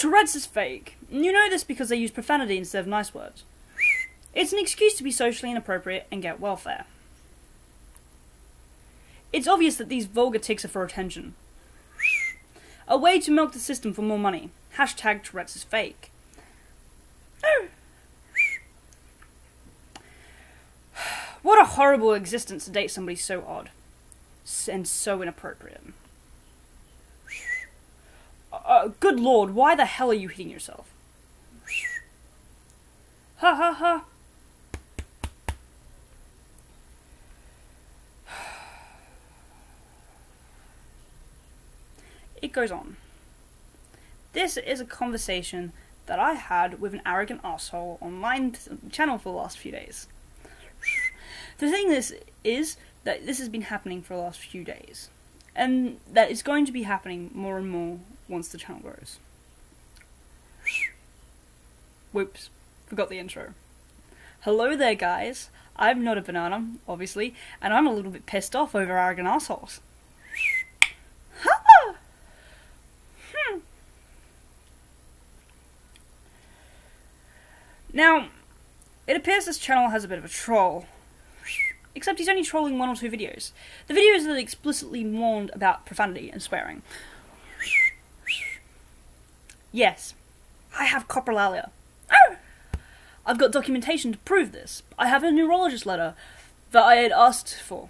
Tourette's is fake. You know this because they use profanity instead of nice words. It's an excuse to be socially inappropriate and get welfare. It's obvious that these vulgar tics are for attention. A way to milk the system for more money. Hashtag Tourette's is fake. What a horrible existence to date somebody so odd. And so inappropriate. Good lord, why the hell are you hitting yourself? Ha ha ha. It goes on. This is a conversation that I had with an arrogant asshole on my channel for the last few days. The thing is that this has been happening for the last few days, and that it's going to be happening more and more once the channel grows. Whoops, forgot the intro. Hello there guys, I'm not a banana, obviously, and I'm a little bit pissed off over arrogant assholes. Now, it appears this channel has a bit of a troll. Except he's only trolling 1 or 2 videos. The videos that explicitly warned about profanity and swearing. Yes, I have coprolalia. I've got documentation to prove this. I have a neurologist letter that I had asked for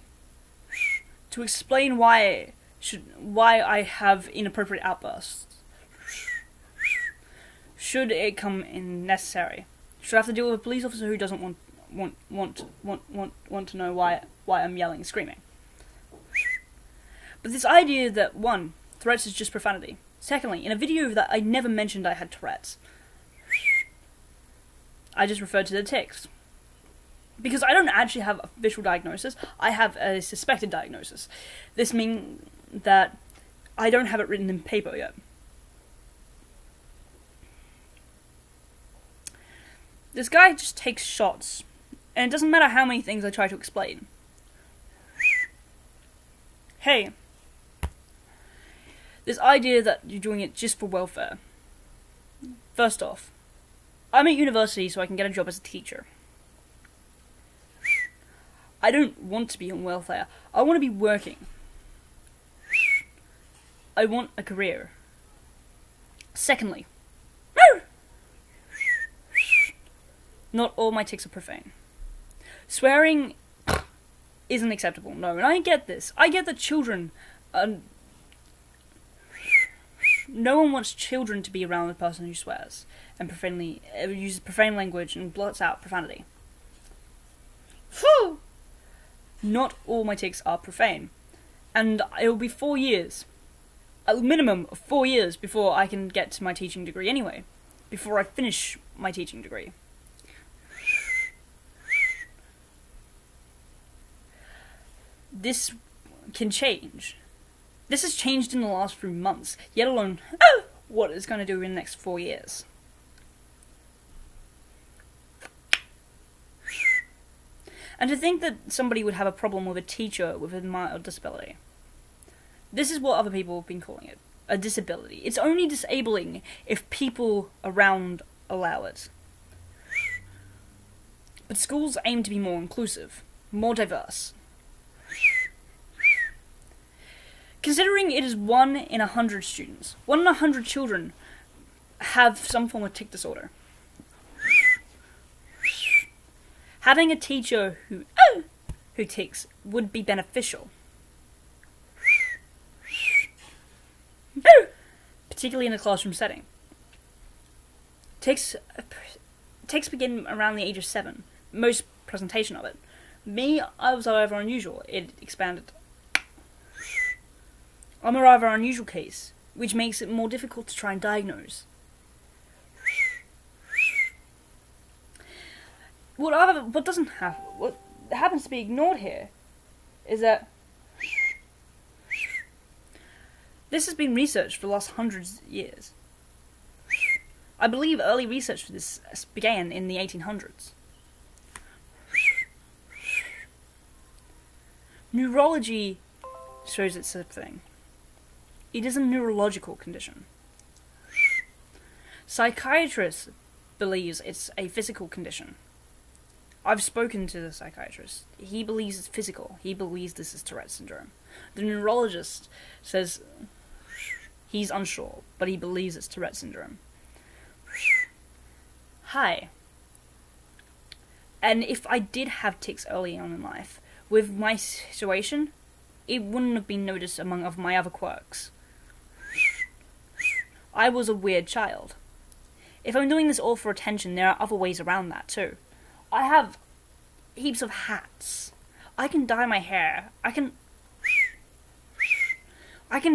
to explain why I have inappropriate outbursts. Should it come in necessary. Should I have to deal with a police officer who doesn't want to know why I'm yelling and screaming. But this idea that, 1, Tourette's is just profanity. Secondly, in a video that I never mentioned I had Tourette's. I just referred to the tics. Because I don't actually have an official diagnosis, I have a suspected diagnosis. This means that I don't have it written in paper yet. This guy just takes shots, and it doesn't matter how many things I try to explain. Hey, this idea that you're doing it just for welfare. First off, I'm at university so I can get a job as a teacher. I don't want to be on welfare. I want to be working. I want a career. Secondly, not all my tics are profane. Swearing isn't acceptable, no, and I get this. I get that children... no one wants children to be around a person who swears and profanely uses profane language and blots out profanity. Whew! Not all my tics are profane, and it will be 4 years, a minimum of 4 years, before I can get to my teaching degree anyway, before I finish my teaching degree. This can change. This has changed in the last few months, yet alone what it's going to do in the next 4 years. And to think that somebody would have a problem with a teacher with a mild disability. This is what other people have been calling it. A disability. It's only disabling if people around allow it. But schools aim to be more inclusive, more diverse. Considering it is 1 in 100 students, 1 in 100 children have some form of tic disorder. Having a teacher who tics would be beneficial. Particularly in a classroom setting. Tics begin around the age of 7, most presentation of it. Me, I was however unusual, it expanded. I'm a rather unusual case, which makes it more difficult to try and diagnose. What happens to be ignored here is that this has been researched for the last hundreds of years. I believe early research for this began in the 1800s. Neurology shows it's a thing. It is a neurological condition. Psychiatrist believes it's a physical condition. I've spoken to the psychiatrist. He believes it's physical. He believes this is Tourette's syndrome. The neurologist says he's unsure, but he believes it's Tourette's syndrome. Hi. And if I did have tics early on in life, with my situation, it wouldn't have been noticed among my other quirks. I was a weird child. If I'm doing this all for attention, there are other ways around that too. I have heaps of hats. I can dye my hair. I can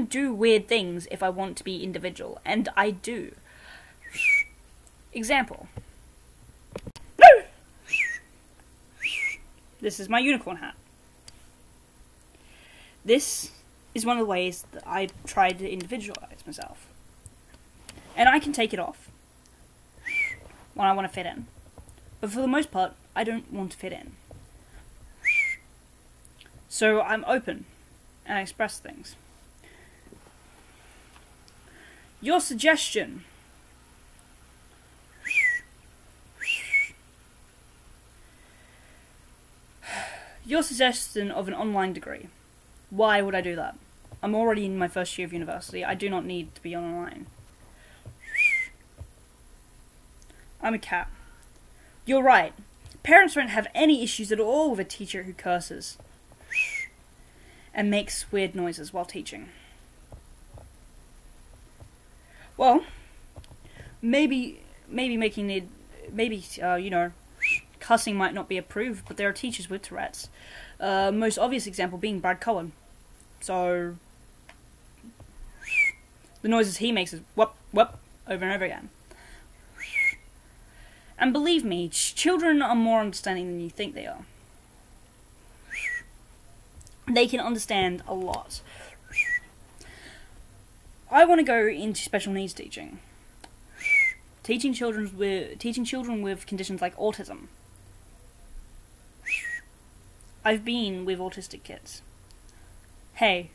do weird things if I want to be individual, and I do. Example. This is my unicorn hat. This is one of the ways that I tried to individualize myself. And I can take it off when I want to fit in. But for the most part, I don't want to fit in. So I'm open and I express things. Your suggestion. Your suggestion of an online degree. Why would I do that? I'm already in my first year of university. I do not need to be online. I'm a cat. You're right. Parents don't have any issues at all with a teacher who curses and makes weird noises while teaching. Well, maybe cussing might not be approved, but there are teachers with Tourette's. Most obvious example being Brad Cohen. So, the noises he makes is whoop, whoop, over and over again. And believe me, children are more understanding than you think they are. They can understand a lot. I want to go into special needs teaching. Teaching children with conditions like autism. I've been with autistic kids. Hey,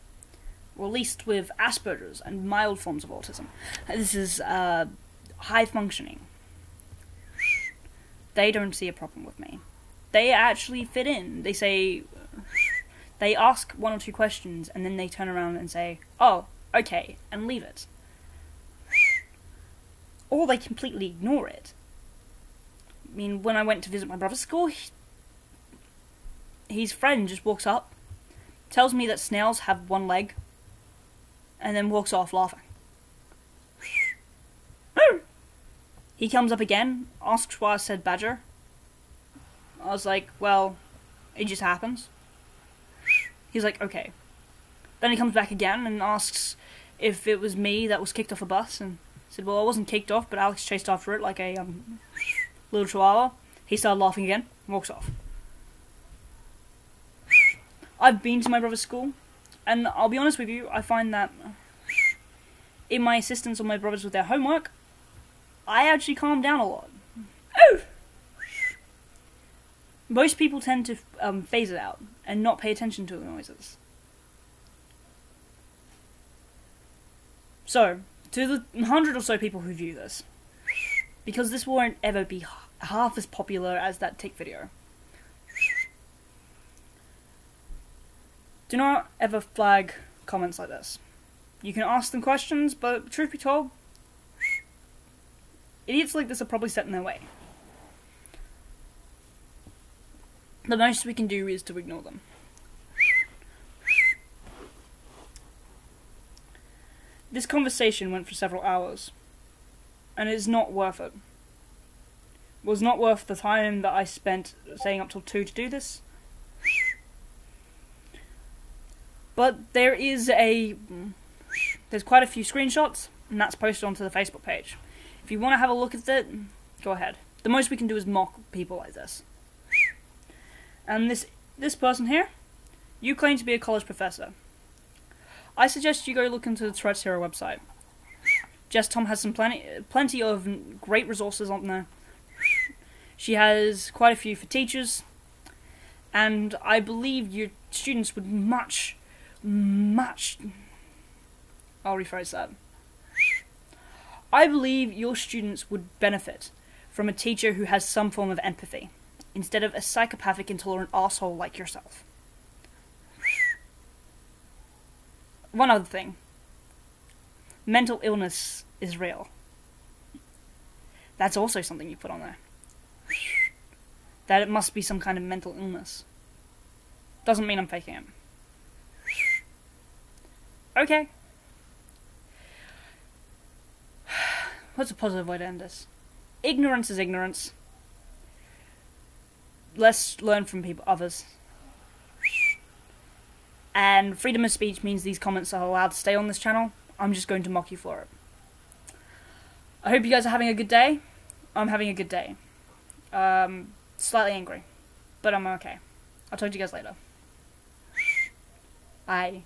or at least with Asperger's and mild forms of autism. This is high functioning. They don't see a problem with me. They actually fit in. They ask one or two questions and then they turn around and say, oh, okay, and leave it. Or they completely ignore it. I mean, when I went to visit my brother's school, his friend just walks up, tells me that snails have one leg, and then walks off laughing. He comes up again, asks why I said badger. I was like, well, it just happens. He's like, okay. Then he comes back again and asks if it was me that was kicked off a bus, and I said, well, I wasn't kicked off, but Alex chased after it like a little chihuahua. He started laughing again and walks off. I've been to my brother's school, and I'll be honest with you, I find that in my assistance on my brothers with their homework, I actually calm down a lot. Oh! Most people tend to phase it out and not pay attention to the noises. So, to the 100 or so people who view this, because this won't ever be half as popular as that tick video, do not ever flag comments like this. You can ask them questions, but truth be told, idiots like this are probably set in their way. The most we can do is to ignore them. This conversation went for several hours, and it is not worth it. It was not worth the time that I spent staying up till 2 to do this. But there's quite a few screenshots, and that's posted onto the Facebook page. If you want to have a look at it, go ahead. The most we can do is mock people like this. And this person here, you claim to be a college professor. I suggest you go look into the Tourette's Hero website. Jess Tom has some plenty of great resources on there. She has quite a few for teachers, and I believe your students would I'll rephrase that. I believe your students would benefit from a teacher who has some form of empathy, instead of a psychopathic, intolerant asshole like yourself. One other thing. Mental illness is real. That's also something you put on there. That it must be some kind of mental illness. Doesn't mean I'm faking it. Okay. What's a positive way to end this? Ignorance is ignorance. Let's learn from others. And freedom of speech means these comments are allowed to stay on this channel. I'm just going to mock you for it. I hope you guys are having a good day. I'm having a good day. Slightly angry, but I'm okay. I'll talk to you guys later. Bye.